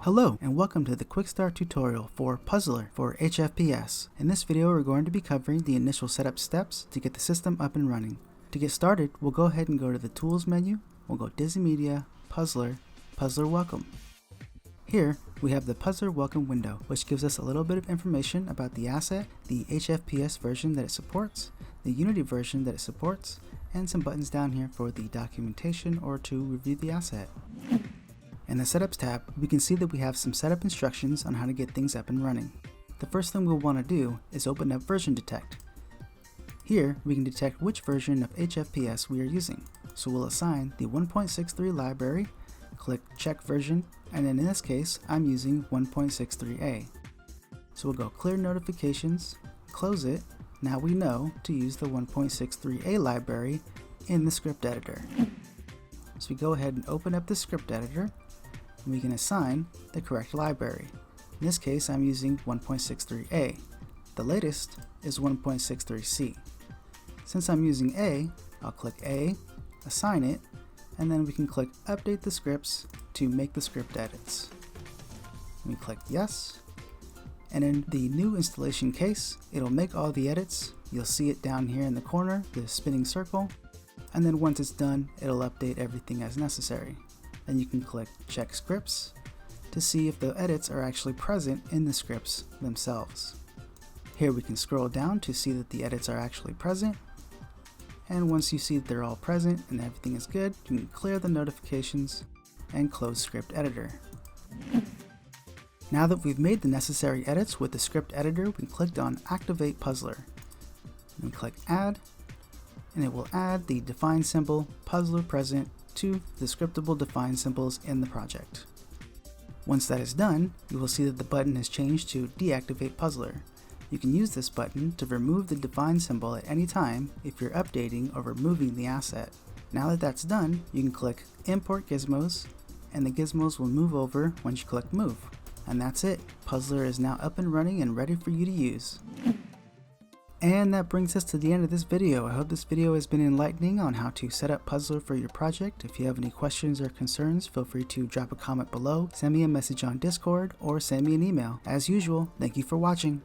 Hello and welcome to the Quickstart tutorial for Puzzler for HFPS. In this video we're going to be covering the initial setup steps to get the system up and running. To get started, we'll go ahead and go to the Tools menu, we'll go Disney Media, Puzzler, Puzzler Welcome. Here we have the Puzzler Welcome window, which gives us a little bit of information about the asset, the HFPS version that it supports, the Unity version that it supports, and some buttons down here for the documentation or to review the asset. In the Setups tab, we can see that we have some setup instructions on how to get things up and running. The first thing we'll want to do is open up Version Detect. Here, we can detect which version of HFPS we are using. So we'll assign the 1.63 library, click Check Version, and in this case, I'm using 1.63a. So we'll go Clear Notifications, close it. Now we know to use the 1.63a library in the script editor. So we go ahead and open up the script editor, and we can assign the correct library. In this case, I'm using 1.63a. The latest is 1.63c. Since I'm using A, I'll click A, assign it, and then we can click Update the Scripts to make the script edits. We click Yes, and in the new installation case, it'll make all the edits. You'll see it down here in the corner, the spinning circle, and then once it's done, it'll update everything as necessary. Then you can click Check Scripts to see if the edits are actually present in the scripts themselves. Here we can scroll down to see that the edits are actually present, and once you see that they're all present and everything is good, you can clear the notifications and close Script Editor. Now that we've made the necessary edits with the script editor, we clicked on Activate Puzzler. And click Add, and it will add the define symbol Puzzler present to the scriptable define symbols in the project. Once that is done, you will see that the button has changed to Deactivate Puzzler. You can use this button to remove the define symbol at any time if you're updating or removing the asset. Now that that's done, you can click Import Gizmos, and the gizmos will move over once you click Move. And that's it. Puzzler is now up and running and ready for you to use. And that brings us to the end of this video. I hope this video has been enlightening on how to set up Puzzler for your project. If you have any questions or concerns, feel free to drop a comment below, send me a message on Discord, or send me an email. As usual, thank you for watching.